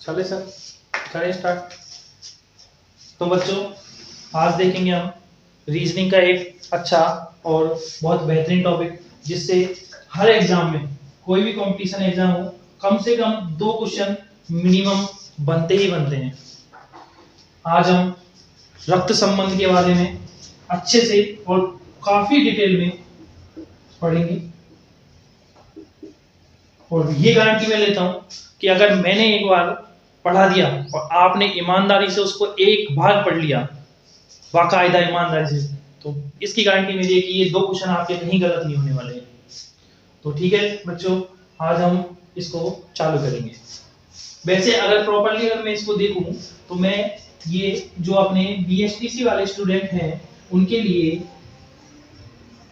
चले सर, करें स्टार्ट। तो बच्चों आज देखेंगे हम रीजनिंग का एक अच्छा और बहुत बेहतरीन टॉपिक, जिससे हर एग्जाम में, कोई भी कंपटीशन एग्जाम हो, कम से कम 2 क्वेश्चन मिनिमम बनते ही बनते हैं। आज हम रक्त संबंध के बारे में अच्छे से और काफी डिटेल में पढ़ेंगे, और ये गारंटी मैं लेता हूं कि अगर मैंने एक बार पढ़ा दिया और आपने ईमानदारी से उसको एक बार पढ़ लिया, बाकायदा ईमानदारी से, तो इसकी गारंटी मेरी है कि ये 2 क्वेश्चन आपके कहीं गलत नहीं होने वाले हैं। तो ठीक है बच्चों, आज हम इसको चालू करेंगे। वैसे अगर प्रॉपर्ली अगर मैं इसको देखूं तो मैं ये जो अपने बीएसटीसी वाले स्टूडेंट हैं उनके लिए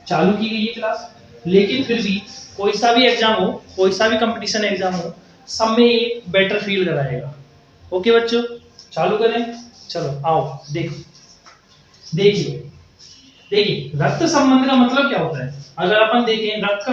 चालू की गई ये क्लास, लेकिन फिर भी कोई सा भी एग्जाम हो, कोई सा भी कंपटीशन एग्जाम हो, सब में ये बेटर फील कराएगा। ओके बच्चों, चालू करें। चलो आओ देखिए रक्त संबंध का मतलब क्या होता है। अगर अपन देखें रक्त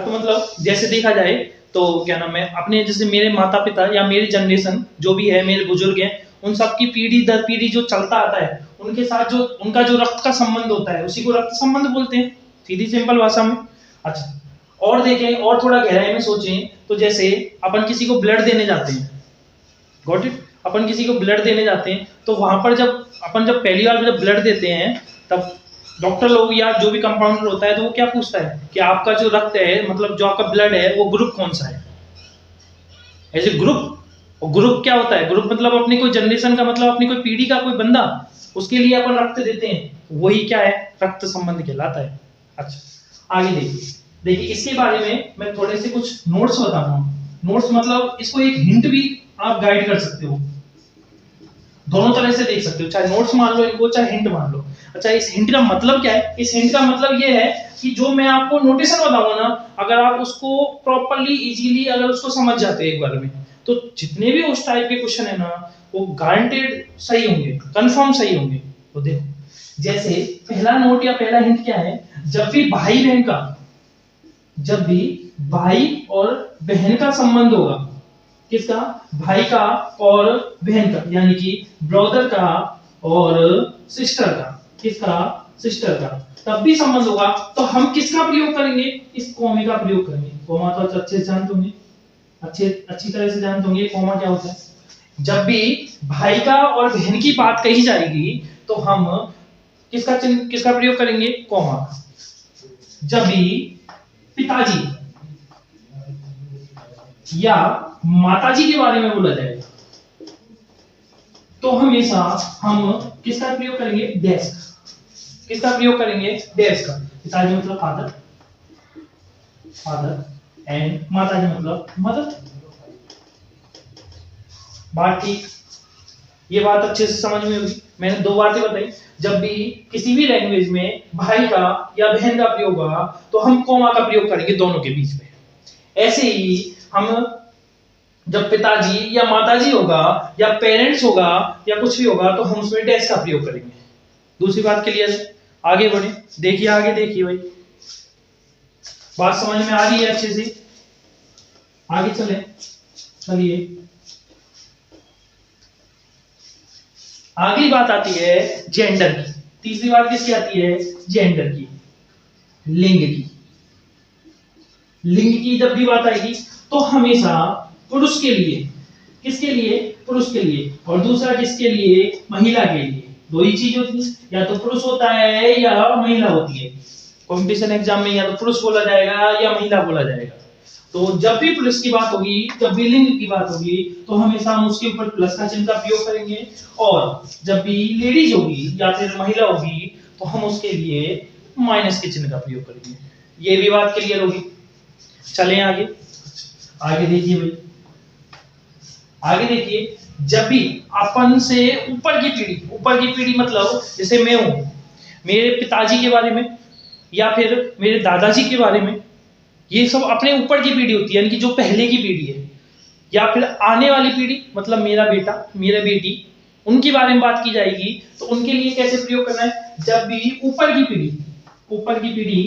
मतलब जैसे देखा जाए तो क्या नाम है, अपने जैसे मेरे माता पिता या मेरी जनरेशन जो भी है, मेरे बुजुर्ग हैं, उन सब की पीढ़ी दर पीढ़ी जो चलता आता है, उनके साथ जो उनका जो रक्त का संबंध होता है उसी को रक्त संबंध बोलते हैं, सीधी सिंपल भाषा में। अच्छा, और देखें और थोड़ा गहराई में सोचें तो जैसे अपन किसी को ब्लड देने जाते हैं, गॉट इट, अपन किसी को ब्लड देने जाते हैं तो वहां पर जब पहली बार जब ब्लड देते हैं तब डॉक्टर लोग या जो भी कंपाउंडर होता है तो वो क्या पूछता है कि आपका जो रक्त है, मतलब जो आपका ब्लड है, वो ग्रुप कौन सा है, एज ए ग्रुप। और ग्रुप क्या होता है, ग्रुप मतलब अपनी कोई जनरेशन का, मतलब अपनी कोई पीढ़ी का कोई बंदा, उसके लिए अपन रक्त देते हैं, वही क्या है, रक्त संबंध कहलाता है। अच्छा आगे देखिए इसके बारे में मैं थोड़े से कुछ नोट्स बताता हूँ। नोट्स मतलब इसको एक हिंट भी आप गाइड कर सकते हो, दोनों तरह से देख सकते हो, चाहे नोट्स मान लो इनको, चाहे हिंट मान लो। अच्छा, इस हिंट का मतलब क्या है, इस हिंट का मतलब ये है कि जो मैं आपको नोटेशन बताऊंगा ना, अगर आप उसको प्रॉपर्ली इजीली अगर उसको समझ जाते हैं एक बार में, तो जितने भी उस टाइप के क्वेश्चन है ना, वो गारंटेड सही होंगे, कंफर्म सही होंगे। तो देखो जैसे पहला नोट या पहला हिंट क्या है, जब भी भाई और बहन का संबंध होगा, किसका, भाई का और बहन का, यानी कि ब्रदर का और सिस्टर का, किसका, सिस्टर का, तब भी संबंध होगा तो हम किसका प्रयोग करेंगे, इस कॉमा का प्रयोग करेंगे। कॉमा तो अच्छे से जानते होंगे, अच्छी तरह से जानते होंगे कॉमा क्या होता है। जब भी भाई का और बहन की बात कही जाएगी तो हम किसका प्रयोग करेंगे, कॉमा का। जब भी पिताजी या माताजी के बारे में बोला जाएगा तो हमेशा हम किसका प्रयोग करेंगे, डैश का। किसका प्रयोग करेंगे, डैश का। पिताजी मतलब फादर एंड माताजी मतलब मदर। बात ठीक, ये बात अच्छे से समझ में होगी। मैंने 2 बातें बताई, जब भी किसी भी लैंग्वेज में भाई का या बहन का प्रयोग होगा तो हम कॉमा का प्रयोग करेंगे दोनों के बीच में। ऐसे ही हम जब पिताजी या माताजी होगा या पेरेंट्स होगा या कुछ भी होगा तो हम उसमें डैश का प्रयोग करेंगे। दूसरी बात क्लियर है, आगे बढ़े, आगे देखिए भाई, बात समझ में आ रही है अच्छे से, आगे चलिए अगली बात आती है जेंडर की। तीसरी बात किसकी आती है, जेंडर की, लिंग की जब भी बात आएगी तो हमेशा पुरुष के लिए, किसके लिए, पुरुष के लिए, और दूसरा किसके लिए, महिला के लिए। 2 ही चीज होती है, या तो पुरुष होता है या महिला होती है। कंपटीशन एग्जाम में या तो पुरुष बोला जाएगा या महिला बोला जाएगा। तो जब भी पुरुष की बात होगी, जब भी लिंग की बात होगी, तो हमेशा हम उसके ऊपर प्लस का चिन्ह का प्रयोग करेंगे, और जब भी लेडीज होगी या फिर महिला होगी तो हम उसके लिए माइनस के चिन्ह का प्रयोग करेंगे। ये भी बात क्लियर होगी। चलें आगे देखिए भाई, आगे देखिए, जब भी अपन से ऊपर की पीढ़ी मतलब जैसे मैं हूं, मेरे पिताजी के बारे में या फिर मेरे दादाजी के बारे में, ये सब अपने ऊपर की पीढ़ी होती है, यानी कि जो पहले की पीढ़ी है, या फिर आने वाली पीढ़ी मतलब मेरा बेटा, मेरा बेटी, उनके बारे में बात की जाएगी तो उनके लिए कैसे प्रयोग करना है। जब भी ऊपर की पीढ़ी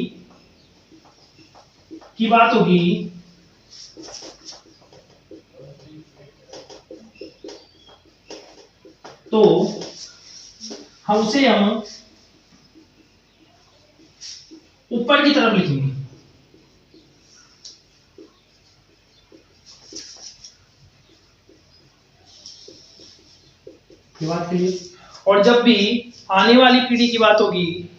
की बात होगी तो हम उसे ऊपर की तरफ लिखेंगे। ये बात क्लियर। और जब भी आने वाली पीढ़ी की बात होगी,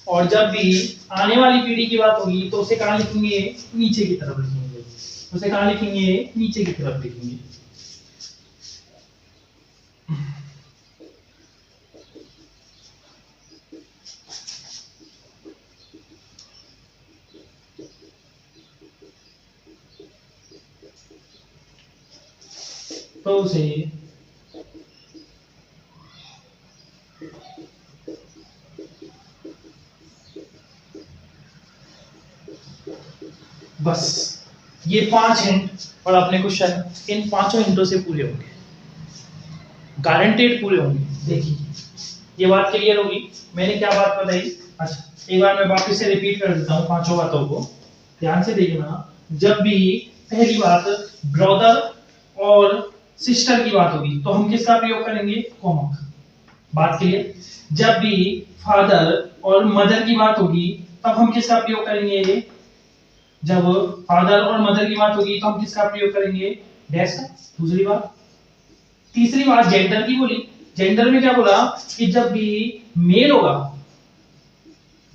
और जब भी आने वाली पीढ़ी की बात होगी तो उसे कहां लिखेंगे? नीचे की तरफ लिखेंगे। उसे कहां लिखेंगे? नीचे की तरफ लिखेंगे। तो उसे बस ये 5 हिंट और अपने क्वेश्चन इन 5 हिंटों से पूरे होंगे, गारंटेड पूरे होंगे। देखिए ये बात क्लियर होगी। मैंने क्या बात बताई? अच्छा एक बार मैं वापस से रिपीट कर देता हूँ 5 बातों को, ध्यान से देखना। जब भी पहली बात ब्रदर और सिस्टर की बात होगी तो हम किसका प्रयोग करेंगे? कॉमा का। बात क्लियर। जब भी फादर और मदर की बात होगी तब हम किसका प्रयोग करेंगे? जब फादर और मदर की बात होगी तो हम किसका प्रयोग करेंगे? डैश का। दूसरी बात, तीसरी बात जेंडर की बोली। जेंडर में क्या बोला कि जब भी मेल होगा,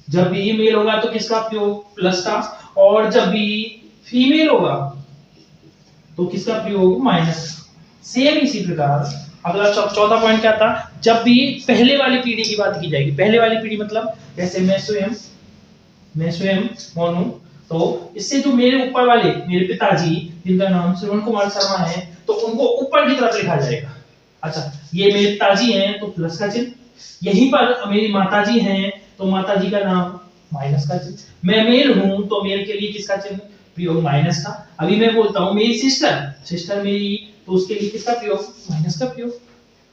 जब भी मेल होगा तो किसका प्रयोग? प्लस का। और जब भी फीमेल होगा तो किसका प्रयोग? माइनस का। सेम इसी प्रकार अगला चौथा पॉइंट क्या था? जब भी पहले वाली पीढ़ी की बात की जाएगी, पहले वाली पीढ़ी मतलब जैसे मैं स्वयं मोनू, तो इससे जो मेरे ऊपर वाले मेरे पिताजी जिनका नाम श्रवण कुमार शर्मा है तो उनको ऊपर की तरफ लिखा जाएगा। अच्छा ये मेरे पिताजी हैं तो प्लस का चिन्ह, यहीं पर मेरी माताजी हैं तो माताजी का नाम माइनस का चिन्ह, मैं मेल हूं तो मेल के लिए किसका चिन्ह? प्रयोग माइनस का। अभी मैं बोलता हूं मेरी सिस्टर मेरी, तो उसके लिए किसका प्रयोग? माइनस का प्रयोग।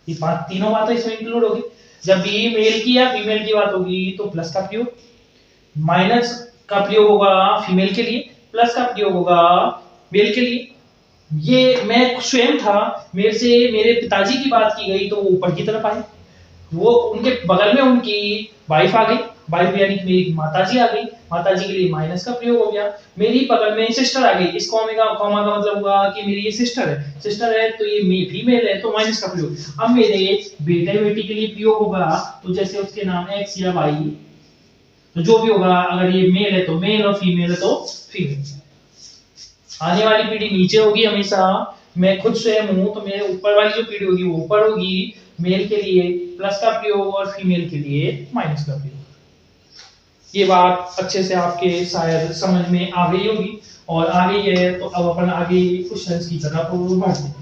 ये तीनों बातें इसमें इंक्लूड होगी। जब भी मेल की या फीमेल की बात होगी तो प्लस का प्रयोग, माइनस का प्रयोग होगा फीमेल के लिए, प्लस का प्रयोग होगा मेल के लिए। ये मैं स्वयं था, मेरे से मेरे पिताजी की बात की गई तो वो ऊपर की तरफ आए, वो उनके बगल में उनकी वाइफ आ गई, वाइफ यानी कि मेरी माताजी आ गई, माताजी के लिए माइनस का प्रयोग हो गया। मेरी बगल में सिस्टर आ गई, इस कॉमा का मतलब हुआ कि मेरी ये सिस्टर है तो ये फीमेल है तो माइनस का प्रयोग। अब मेरे बेटे बेटी के लिए प्रयोग होगा तो जैसे उसके नाम एक्स या वाई, तो जो भी होगा, अगर ये मेल है तो मेल और फीमेल है तो फीमेल। आने वाली पीढ़ी नीचे होगी हमेशा, मैं खुद स्वयं हूं तो मेरे ऊपर वाली जो पीढ़ी होगी वो ऊपर होगी, मेल के लिए प्लस का प्रयोग और फीमेल के लिए माइनस का प्रयोग। ये बात अच्छे से आपके शायद समझ में आ गई होगी, और आ गई है तो अब अपन आगे क्वेश्चंस की तरफ बढ़ते हैं।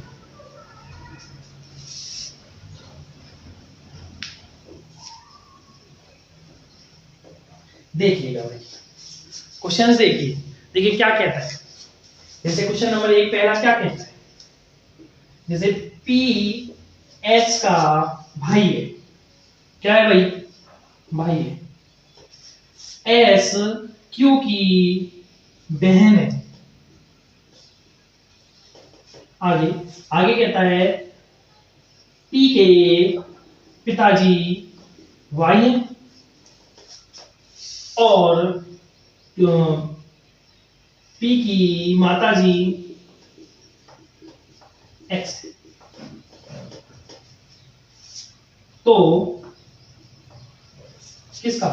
देखिएगा भाई क्वेश्चंस देखिए क्या कहता है। जैसे क्वेश्चन नंबर 1 पहला क्या कहता है? जैसे पी एस का भाई है, क्या है भाई? भाई है। एस क्यू की बहन है। आगे आगे कहता है पी के पिताजी वाई है और पी की माताजी एक्स। तो किसका?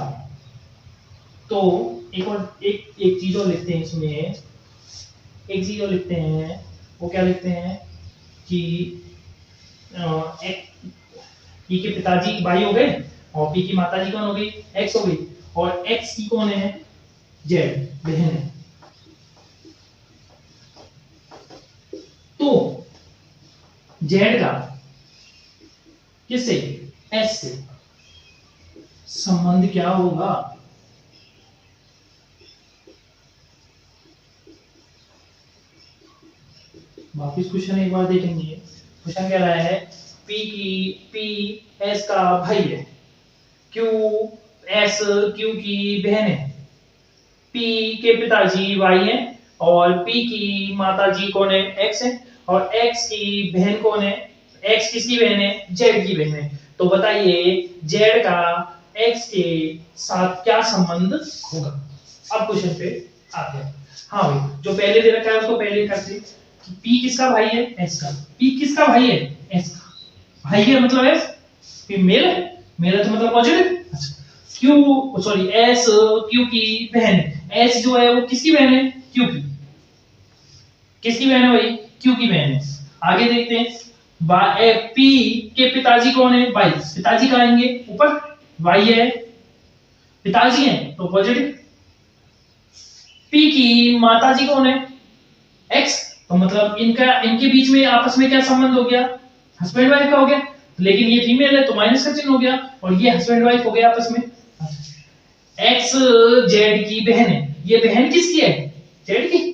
तो एक चीज और लिखते हैं इसमें, एक चीज और लिखते हैं, वो क्या लिखते हैं कि पी के पिताजी भाई हो गए और पी की माताजी कौन हो गई? एक्स हो गई, और एक्स की कौन है? जेड, बहन है। तो जेड का किससे? एस से संबंध क्या होगा? वापिस क्वेश्चन एक बार देखेंगे। क्वेश्चन कह रहा है पी एस का भाई है, क्यू एस क्यू की बहन है, पी के पिताजी वाई है और पी की माताजी कौन है? एक्स है, और एक्स की बहन कौन है? x किसकी बहन है, z की बहन है। तो बताइए z का x के साथ क्या संबंध होगा। अब क्वेश्चन पे आते हैं। हाँ भाई, जो पहले दे रखा है उसको पहले करते कि p किसका भाई है, s का। p किसका भाई है, s का। भाई है मतलब s, p मेल है, मेल है तो मतलब पॉजिटिव। अच्छा, q सॉरी s q की बहन है। s जो है वो किसकी बहन है, q की। किसकी बहन है भाई, q की बहन है। आगे देखते हैं, p के पिताजी कौन है, y। पिताजी कहाँ आएंगे, ऊपर, y है, पिताजी हैं तो पॉजिटिव। p की माताजी कौन है, x। तो मतलब इनके बीच में आपस में क्या संबंध हो गया, हस्बैंड वाइफ का हो गया। लेकिन ये फीमेल है तो माइनस का चिन्ह हो गया, और ये हस्बैंड वाइफ हो गया आपस में। x z की बहन है, ये बहन किसकी है, z की।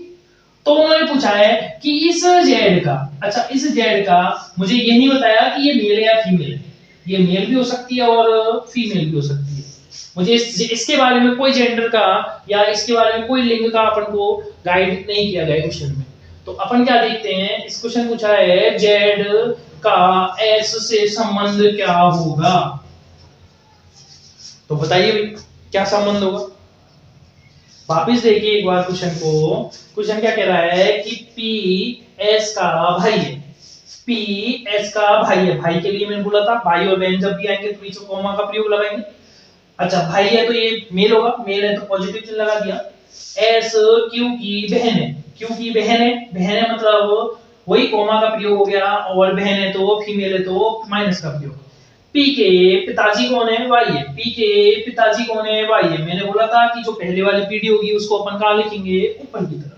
तो उन्होंने पूछा है कि इस z का, अच्छा इस z का मुझे ये नहीं बताया कि ये मेल है या फीमेल है। ये मेल भी हो सकती है और फीमेल भी हो सकती है। मुझे इसके बारे में कोई जेंडर का या इसके बारे में कोई लिंग का अपन को गाइड नहीं किया गया क्वेश्चन में। तो अपन क्या देखते हैं, इस क्वेश्चन पूछा है z का s से संबंध क्या होगा। तो बताइए भाई क्या संबंध होगा। वापिस देखिए एक बार क्वेश्चन को। क्वेश्चन क्या कह रहा है कि p s का भाई है, p s का भाई है। भाई के लिए मैंने बोला था भाई और बहन जब भी आएंगे तो बीच में कॉमा का प्रयोग लगाएंगे। अच्छा भाई है तो ये मेल होगा, मेल है तो पॉजिटिव चिन्ह लगा दिया। s q की बहन है, q की बहन है मतलब वही कॉमा का प्रयोग हो गया, और बहन है तो फीमेल है तो माइनस का प्रयोग। p के पिताजी कौन है, y है। p के पिताजी कौन है, y है। मैंने बोला था कि जो पहले वाली पीढ़ी होगी उसको अपन कहां लिखेंगे, ऊपर की तरफ।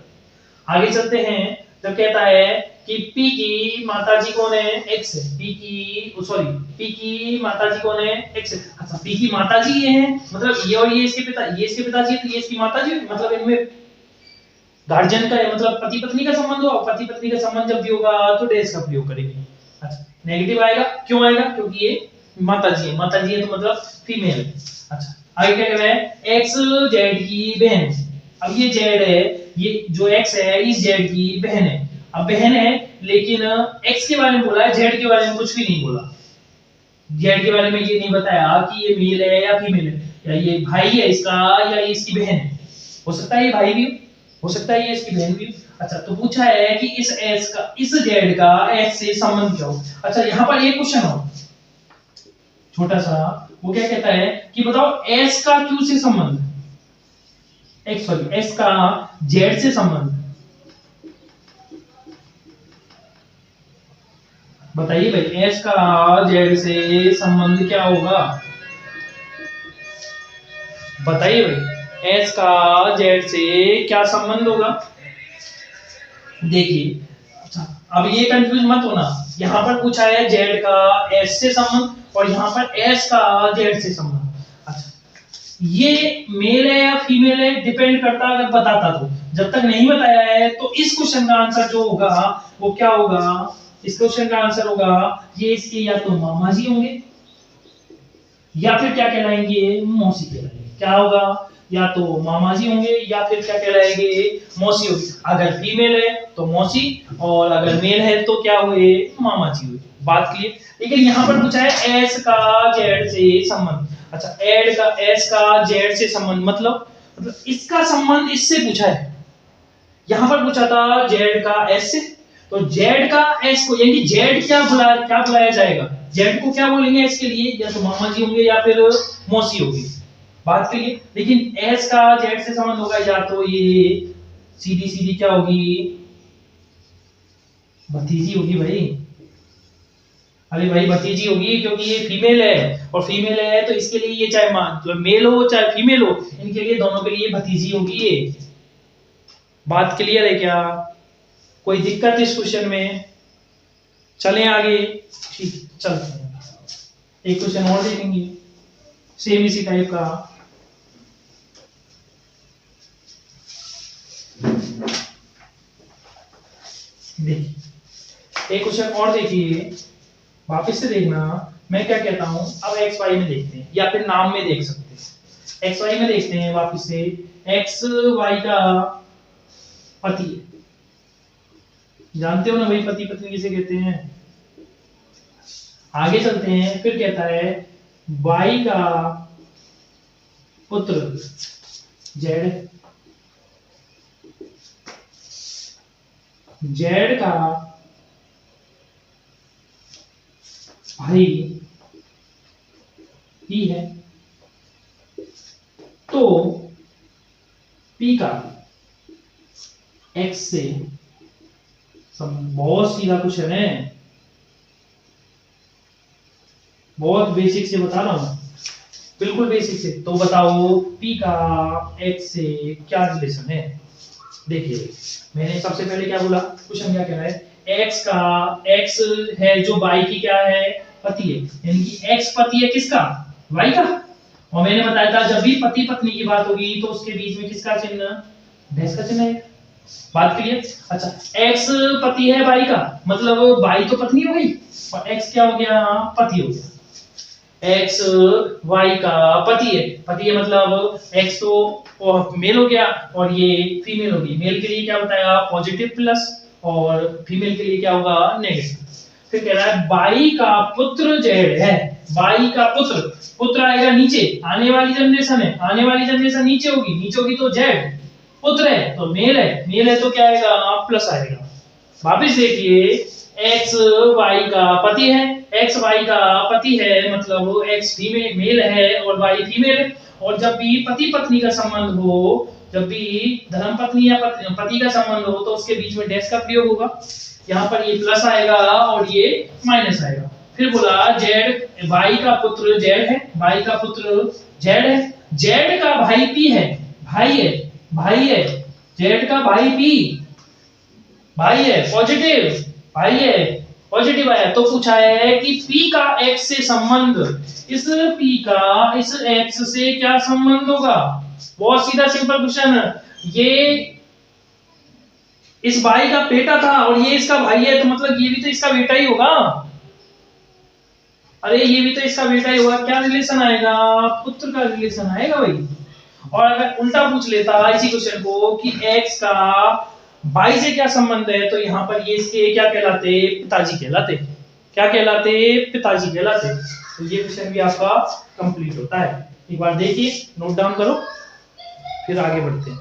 आगे चलते हैं, तो कहता है कि p की माताजी कौन है, x है। p की माताजी कौन है, x है। अच्छा p की माताजी ये है, मतलब ये और ये इसके पिता, ये इसके पिताजी है तो ये इसकी माताजी, मतलब इनमें गार्जियन का है, मतलब पति पत्नी का संबंध होगा। पति पत्नी का संबंध जब भी होगा तो डैश का प्रयोग करेंगे। अच्छा नेगेटिव आएगा, क्यों आएगा, क्योंकि ये माताजी है, माताजी है तो मतलब फीमेल है। अच्छा आगे क्या कह रहा है, x z की बहन। अब ये z है, ये जो x है इस z की बहन है। अब बहन है लेकिन x के बारे में बोला है, z के बारे में कुछ भी नहीं बोला। z के बारे में ये नहीं बताया कि ये मेल है या फीमेल है, या ये भाई है इसका या ये इसकी बहन है। हो सकता है ये भाई भी हो सकता है ये इसकी बहन भी। अच्छा तो पूछा है कि इस z का x से संबंध क्या हो। अच्छा यहाँ पर एक क्वेश्चन हो छोटा सा, वो क्या कहता है कि बताओ s का q से संबंध, s का z से संबंध। बताइए भाई s का z से संबंध क्या होगा, बताइए भाई s का z से क्या संबंध होगा। देखिए अच्छा अब ये कंफ्यूज मत होना, यहाँ पर पूछा है z का s से संबंध और यहाँ पर s का z से संबंध। अच्छा ये मेल है या फीमेल है डिपेंड करता, अगर बताता तो। जब तक नहीं बताया है तो इस क्वेश्चन का आंसर जो होगा वो क्या होगा, इस क्वेश्चन का आंसर होगा ये इसके या तो मामा जी होंगे या फिर क्या कहलाएंगे, मौसी कहलाएंगे। क्या होगा, या तो मामा जी होंगे या फिर क्या कहलाएंगे, मौसी होगी। अगर फीमेल है तो मौसी, और अगर मेल है तो क्या हुए, मामा जी हुए। बात क्लियर। लेकिन यहाँ पर पूछा है एस का जेड से संबंध। अच्छा एड का एस का जेड से संबंध मतलब इसका संबंध इससे पूछा है। यहाँ पर पूछा था जेड का एस से, तो जेड का एस को यानी जेड क्या बुलाया जाएगा, जेड को क्या बोलेंगे एस के लिए, या तो मामा जी होंगे या फिर मौसी होगी। बात करिए। लेकिन एस का जेड से संबंध होगा या तो ये सीधी सीधी क्या होगी, भतीजी होगी भाई। अरे भाई भतीजी होगी, क्योंकि ये फीमेल है और फीमेल है तो इसके लिए ये चाहे मेल हो चाहे फीमेल हो, इनके लिए दोनों के लिए भतीजी होगी ये। बात क्लियर है क्या, कोई दिक्कत इस क्वेश्चन में, चलें आगे। ठीक चलते हैं, एक क्वेश्चन और देखेंगे सेम इसी टाइप का। देखिए एक क्वेश्चन और देखिए, वापस से देखना। मैं क्या कहता हूं, अब एक्स वाई में देखते हैं या फिर नाम में देख सकते हैं। एक्स वाई में देखते हैं वापस से। एक्स वाई का पति, जानते हो ना भाई पति पत्नी किसे कहते हैं, आगे चलते हैं, फिर कहता है y का पुत्र z, z का भाई p है, तो p का x से, सब बहुत सीधा क्वेश्चन है, बहुत बेसिक से बता रहा हूं, बिल्कुल बेसिक से। तो बताओ p का x से क्या रिलेशन है। देखिए मैंने सबसे पहले क्या बोला, क्वेश्चन क्या कह रहा है, x का x है जो y की क्या है, पति है, यानी कि x पति है किसका, y का। और मैंने बताया था जब भी पति पत्नी की बात होगी तो उसके बीच में किसका चिन्ह, भैंस का चिन्ह है। बात क्लियर। अच्छा x पति है y का, मतलब y तो पत्नी हो गई और x क्या हो गया, पति हो गया। x y का पति है मतलब x तो मेल हो गया और ये फीमेल होगी। मेल के लिए क्या बताया, पॉजिटिव प्लस, और फीमेल के लिए क्या होगा, नेगेटिव। फिर कह रहा है बाई का पुत्र z है, बाई का पुत्र, पुत्र आएगा नीचे, आने वाली जनरेशन है, आने वाली जनरेशन नीचे होगी तो z, पुत्र है तो मेल है तो क्या आएगा, प्लस आएगा। वापिस देखिए x y का पति है, x y का पति है मतलब x फीमेल मेल है और y फीमेल है। और जब भी पति पत्नी का संबंध हो, जब भी धर्म पत्नी या पति का संबंध हो तो उसके बीच में डैश का प्रयोग होगा। यहाँ पर ये प्लस आएगा और ये माइनस आएगा। फिर बोला z y का पुत्र z है, y का पुत्र z है, z का भाई p है, भाई है, z का भाई p भाई है, पॉजिटिव आया। तो पूछा है कि p का x से संबंध, इस p का इस x से क्या संबंध होगा। बहुत सीधा सिंपल क्वेश्चन है ये। इस भाई का बेटा था और ये इसका भाई है, तो मतलब ये भी तो इसका बेटा ही होगा। अरे ये भी तो इसका बेटा ही होगा, क्या रिलेशन आएगा, पुत्र का रिलेशन आएगा भाई। और अगर उल्टा पूछ लेता इसी क्वेश्चन को कि x का भाई से क्या संबंध है, तो यहाँ पर ये इसके क्या कहलाते, पिताजी कहलाते। क्या कहलाते, पिताजी कहलाते। तो ये क्वेश्चन भी आपका कंप्लीट होता है। एक बार देखिए, नोट डाउन करो, फिर आगे बढ़ते हैं।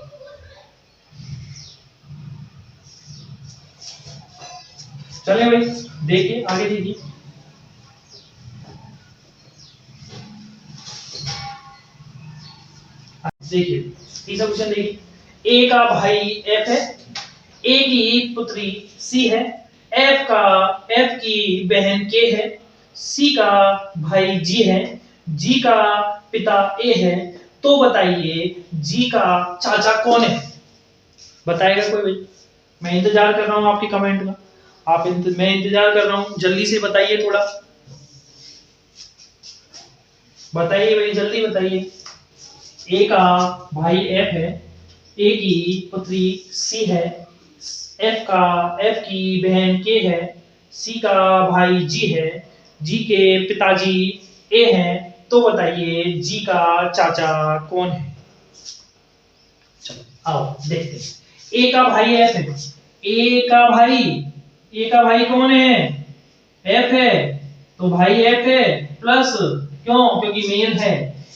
चले भाई देखिए, आगे देखिए। देखिए तीसरा क्वेश्चन देखिए, ए का भाई f है, ए की पुत्री c है, f की बहन k है, c का भाई g है, g का पिता a है। तो बताइए g का चाचा कौन है। बताएगा कोई भाई, मैं इंतजार कर रहा हूं आपके कमेंट का। मैं इंतजार कर रहा हूं, जल्दी से बताइए, थोड़ा बताइए भाई, जल्दी बताइए। ए का भाई f है, ए की पुत्री c है, f की बहन k है, c का भाई g है, g के पिताजी a हैं। तो बताइए g का चाचा कौन है। चलो आओ देखते हैं। ए का भाई f है, ए का भाई कौन है, f है, तो भाई f है प्लस, क्यों, क्योंकि मेल है।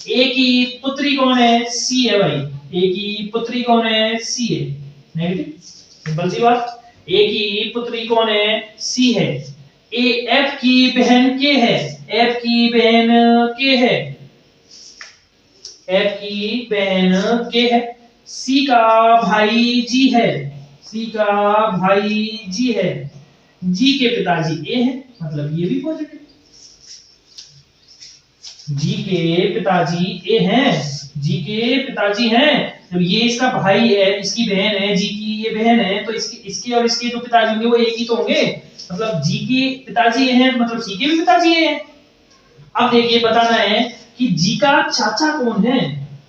ए की पुत्री कौन है, सी है भाई, ए की पुत्री कौन है, सी है, नेगेटिव, सिंपल सी बात। ए की पुत्री कौन है, सी है। ए एफ की बहन के है, एफ की बहन के है, एफ की बहन के है। सी का भाई जी है, सी का भाई जी है, जी के पिताजी ए है, मतलब ये भी पॉजिटिव। जी के पिताजी ए हैं, जी के पिताजी हैं। जब ये इसका भाई है, इसकी बहन है, जी की ये बहन है, तो इसके और इसके जो पिताजी होंगे वो एक ही तो होंगे, मतलब जी के पिताजी ए हैं, मतलब सी के भी पिताजी ए हैं। अब देखिए बताना है कि जी का चाचा कौन है।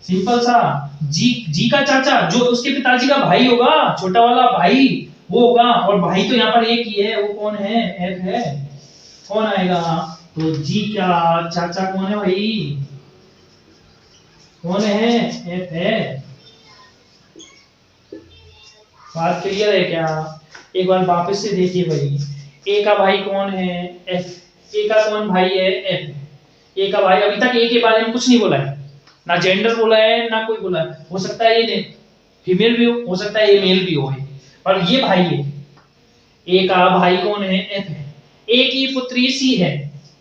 सिंपल सा, जी का चाचा जो उसके पिताजी का भाई होगा, छोटा वाला भाई वो होगा, और भाई तो यहाँ पर एक ही है, वो कौन है, एफ है। कौन आएगा, तो जी का चाचा कौन है भाई, कौन है, एफ है। बात क्लियर है क्या। एक बार वापस से देखिए भाई, ए का भाई कौन है, एफ, ए का कौन भाई है, एफ है। ए का भाई, अभी तक ए के बारे में कुछ नहीं बोला है, ना जेंडर बोला है ना कोई बोला है। हो सकता है ये फीमेल भी हो सकता है ये मेल भी हो, पर ये भाई है। ए का भाई कौन है, एफ है। ए की पुत्री सी है,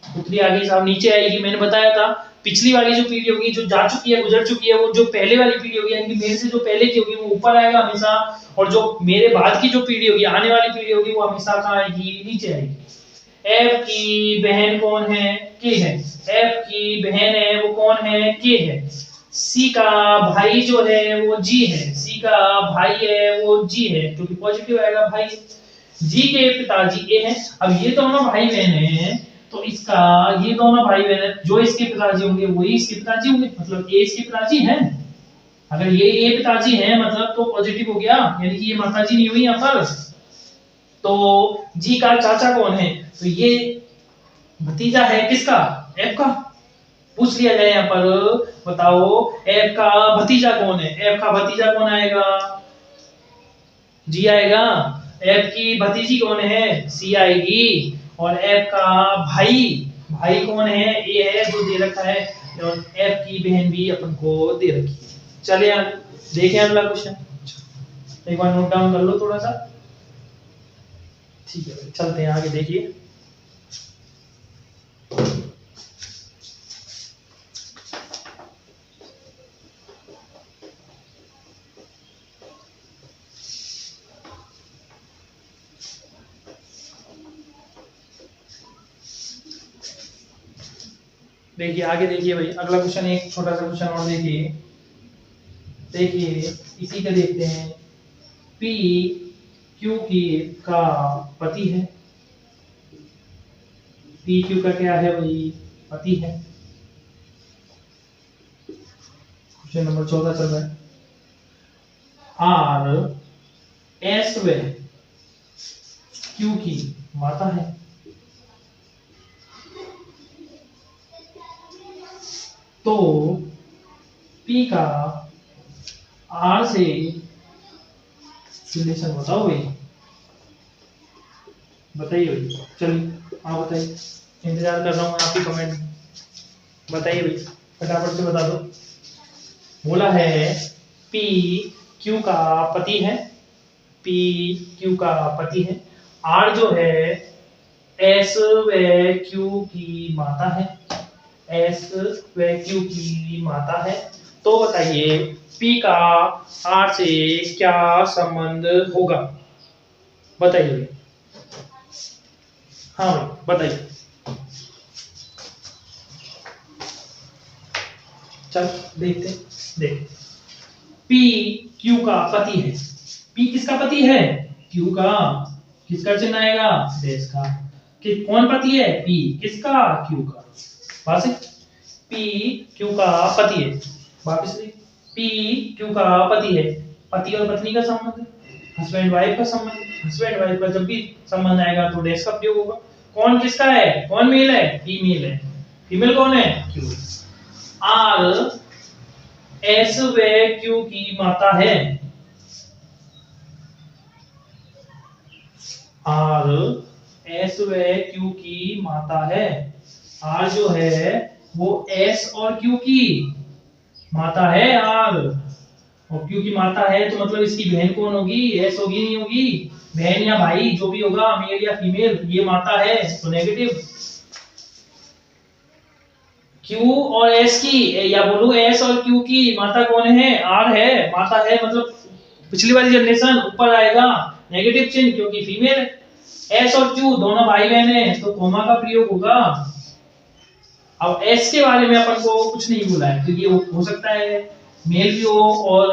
पुत्री आगे साहब नीचे आएगी। मैंने बताया था पिछली वाली जो पीढ़ी होगी जो जा चुकी है, गुजर चुकी है, वो जो पहले वाली पीढ़ी होगी यानी मेरे से जो पहले की होगी वो ऊपर आएगा हमेशा, और जो मेरे बाद की जो पीढ़ी होगी, आने वाली पीढ़ी होगी, वो हमेशा कहाँ आएगी, नीचे आएगी। एफ की बहन कौन है, के है। एफ की बहन है वो कौन है, के है। सी का भाई जो है वो जी है, सी का भाई है वो जी है, क्योंकि पॉजिटिव आएगा भाई। जी के पिताजी ए हैं। अब ये दोनों भाई बहन हैं, तो इसका ये दोनों भाई बहन हैं, जो इसके पिताजी होंगे वही इसके पिताजी होंगे, मतलब ए इसके पिताजी हैं। अगर ये ए पिताजी हैं मतलब तो पॉजिटिव हो गया, यानी कि ये माताजी नहीं हुई यहाँ पर। तो जी का चाचा कौन है, तो ये भतीजा है किसका, एफ का। पूछ लिया जाए यहाँ पर, बताओ एफ का भतीजा कौन है, एफ का भतीजा कौन आएगा, जी आएगा। एफ की भतीजी कौन है, सी आएगी। और एफ का भाई, भाई कौन है, ए है जो दे रखा है, और एफ की बहन भी अपन को दे रखी है। चले यार देखें अगला क्वेश्चन, एक बार नोट डाउन कर लो थोड़ा सा, ठीक है चलते हैं आगे। देखिए देखिए आगे देखिए भाई, अगला क्वेश्चन एक छोटा सा क्वेश्चन और देखिए। देखिए इसी का देखते हैं। पी क्यू की का पति है, पी क्यू का क्या है भाई, पति है। क्वेश्चन नंबर 14 चल रहा है। आर एस व क्यू की माता है, तो P का R से रिलेशन बताओ भाई, बताइए भाई। चलिए आप बताइए, इंतजार कर रहा हूँ आपकी कमेंट, बताइए भाई फटाफट से बता दो। बोला है P Q का पति है, P Q का पति है। R जो है S व Q की माता है, S व Q की माता है। तो बताइए P का R से क्या संबंध होगा, बताइए। हाँ भाई बताइए, चल देखते देख। P Q का पति है, P किसका पति है, Q का। किसका चिन्ह आएगा, देश का। कि कौन पति है, P किसका, Q का। वापस P Q का पति है, वापस P Q का पति है। पति और पत्नी का संबंध है, हस्बैंड वाइफ का संबंध। हस्बैंड वाइफ का जब भी संबंध आएगा तो डैश का प्रयोग होगा। कौन किसका है, कौन मेल है, फीमेल है। फीमेल कौन है, Q। R S व Q की माता है, R S व Q की माता है। R जो है वो S और Q की माता है, R और Q की माता है, तो मतलब इसकी बहन कौन होगी, S होगी नहीं होगी, बहन या भाई जो भी होगा, मेल या फीमेल, ये माता है तो नेगेटिव। Q और S की, या बोलूं S और Q की माता कौन है, R है, माता है, मतलब पिछली वाली जनरेशन ऊपर आएगा नेगेटिव चिन्ह, क्योंकि फीमेल है। S और Q दोनों भाई बहन है तो कोमा का प्रयोग होगा। अब S के बारे में अपन को कुछ नहीं बोला है, तो ये हो सकता है मेल भी हो और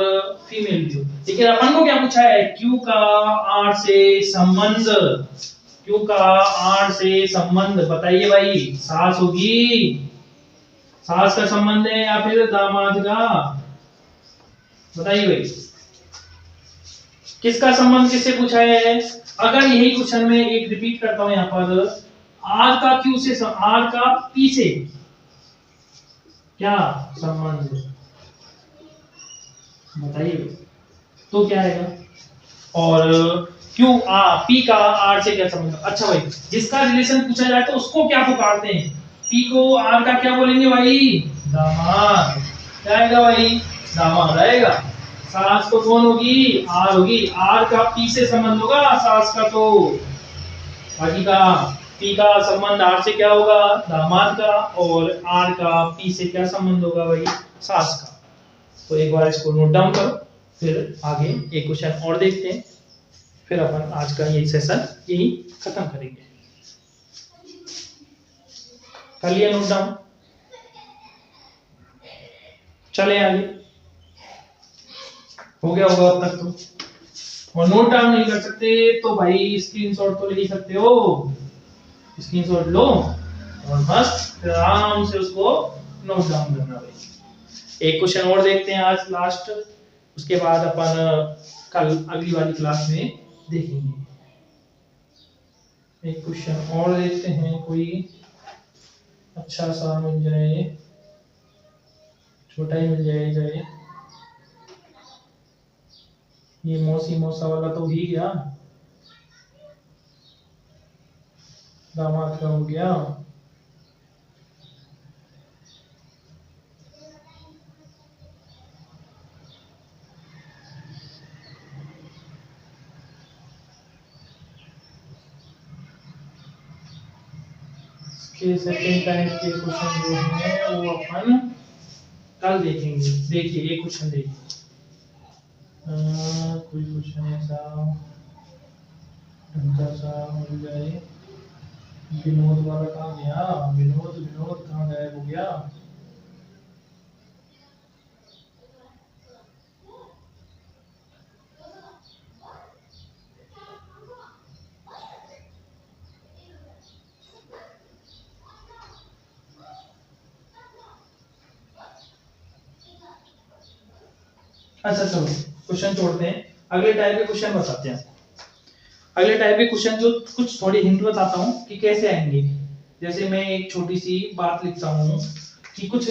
फीमेल भी हो। लेकिन अपन को क्या पूछा है, Q का R से संबंध, Q का R से संबंध बताइए भाई। सास होगी, सास का संबंध है या फिर दामाद का, बताइए भाई। किसका संबंध किससे पूछा है। अगर यही क्वेश्चन में एक रिपीट करता हूं यहां पर, R का Q से, R का P से क्या संबंध बताइए, तो क्या आएगा। और क्यू पी का आर से क्या संबंध। अच्छा भाई, जिसका रिलेशन पूछा जाए तो उसको क्या पुकारते हैं? पी को आर का क्या बोलेंगे भाई? दामाद। क्या आएगा भाई? दामाद आएगा। सास तो कौन होगी? आर होगी। आर का पी से संबंध होगा, सास का तो बाकी का पी का संबंध आर से क्या होगा? दामाद का। और आर का पी से क्या संबंध होगा भाई? सास का। तो एक बार इसको नोट डाउन करो, फिर आगे एक क्वेश्चन और देखते हैं, फिर अपन आज का यही सेशन यही खत्म करेंगे। कर लिया नोट डाउन? चले आगे। हो गया होगा अब तक तो। और नोट डाउन नहीं कर सकते तो भाई स्क्रीनशॉट तो ले ही सकते हो। स्क्रीनशॉट लो और मस्त आराम से उसको नोट डाउन करना भाई। एक क्वेश्चन और देखते हैं आज लास्ट, उसके बाद अपन कल अगली वाली क्लास में देखेंगे। एक क्वेश्चन और देखते हैं, कोई अच्छा सा मिल जाए, छोटा ही मिल जाए। ये मौसी मौसा वाला तो ही गया, दामाद का हो गया। इसके सेकंड टाइप के क्वेश्चन जो हैं वो अपन कल देखेंगे। देखिए ये क्वेश्चन देखिए, कोई क्वेश्चन ऐसा ढंगा सा मिल जाए। विनोद वाला कहाँ गया? विनोद कहाँ गायब हो गया? अच्छा चलो क्वेश्चन छोड़ते हैं, अगले टाइप के क्वेश्चन बताते हैं। अगले टाइप के क्वेश्चन जो कुछ थोड़ी हिंट बताता हूँ कि कैसे आएंगे। जैसे मैं एक छोटी सी बात लिखता हूँ कि कुछ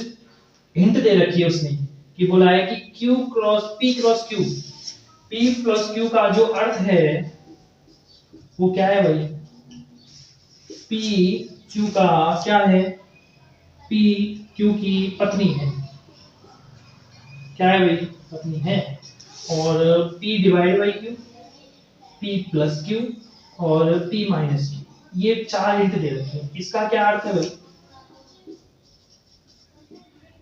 हिंट दे रखी है उसने, कि बोला है कि Q cross P cross Q, P plus Q का जो अर्थ है वो क्या है भाई? P Q का क्या है? P Q की पत्नी है। क्या है भाई? पत्नी है। और P divide by Q, P plus Q और P माइनस Q, ये चार हिंट दे रखे हैं। इसका क्या अर्थ है भाई?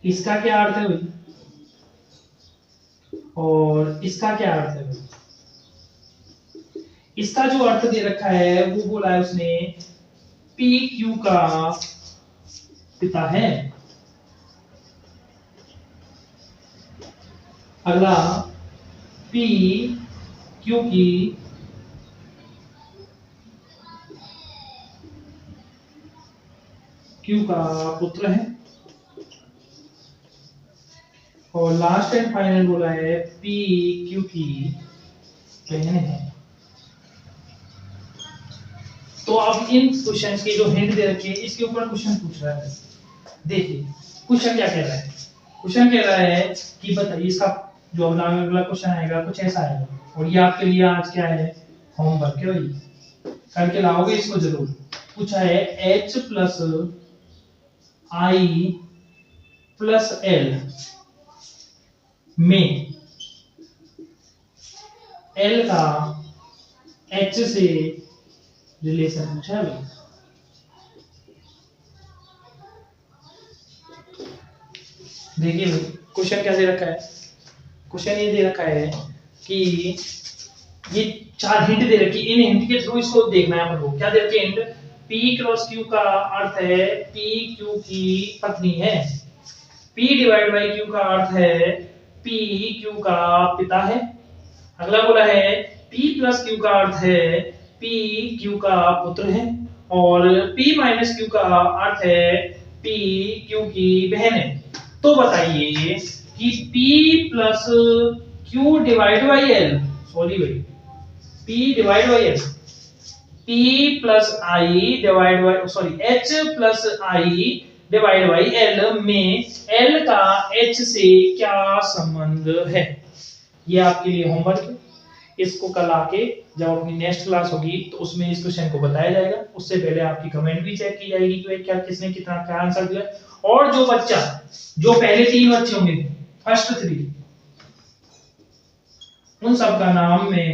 इसका क्या अर्थ है भाई? और इसका क्या अर्थ है भाई? इसका जो अर्थ दे रखा है वो बोला है उसने P Q का पिता है। अगला P Q की Q का पुत्र है। और लास्ट एंड फाइनल बोला है P Q की बहन है। तो अब इन क्वेश्चंस की जो हिंट दे रखी है इसके ऊपर क्वेश्चन पूछ रहा है। देखिए क्वेश्चन क्या कह रहा है? क्वेश्चन कह रहा है कि बताइए, इसका जो अगला क्वेश्चन आएगा कुछ ऐसा आएगा, और ये आपके लिए आज क्या है? होमवर्क है भाई, करके लाओगे इसको जरूर। पूछा है H plus I plus L में L का H से रिलेशन पूछा है भाई। देखिए भाई क्वेश्चन क्या दे रखा है? क्वेश्चन ये दे रखा है कि ये चार हिंट दे रखी है, इन हिंट के थ्रू इसको देखना है अपन को। क्या दे रखी है हिंट? P क्रॉस Q का अर्थ है P Q की पत्नी है। P डिवाइड बाई Q का अर्थ है P Q का पिता है। अगला बोला है P प्लस Q का अर्थ है P Q का पुत्र है। और P माइनस Q का अर्थ है P Q की बहन है। तो बताइए कि P plus Q divide by L, sorry भाई, P divide by L, P plus I divide by sorry H plus I divide by L में L का H से क्या संबंध है? ये आपके लिए होमवर्क है। इसको कल आके जब अपनी नेक्स्ट क्लास होगी तो उसमें इस क्वेश्चन को बताया जाएगा। उससे पहले आपकी कमेंट भी चेक की जाएगी कि क्या किसने कितना क्या आंसर दिया। और जो बच्चा जो पहले 3 बच्चे होंगे फर्स्ट 3 उन सब का नाम मैं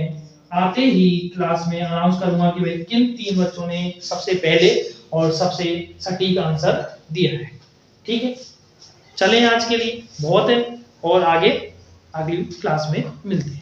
आते ही क्लास में अनाउंस करूंगा कि भाई किन 3 बच्चों ने सबसे पहले और सबसे सटीक आंसर दिया है। ठीक है, चलें आज के लिए बहुत है और आगे अगली क्लास में मिलते हैं।